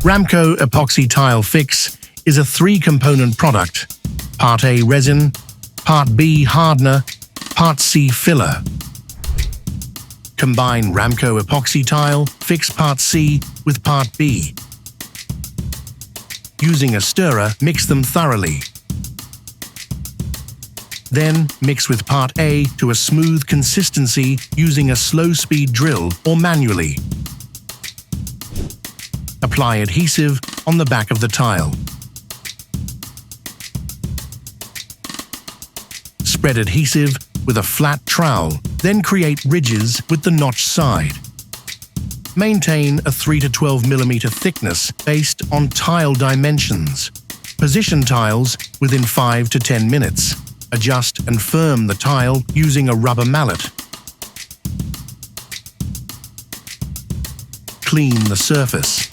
Ramco Epoxy Tile Fix is a three-component product: Part A resin, Part B hardener, Part C filler. Combine Ramco Epoxy Tile Fix Part C with Part B. Using a stirrer, mix them thoroughly. Then mix with Part A to a smooth consistency using a slow-speed drill or manually. Apply adhesive on the back of the tile. Spread adhesive with a flat trowel, then create ridges with the notched side. Maintain a 3 to 12 mm thickness based on tile dimensions. Position tiles within 5 to 10 minutes. Adjust and firm the tile using a rubber mallet. Clean the surface.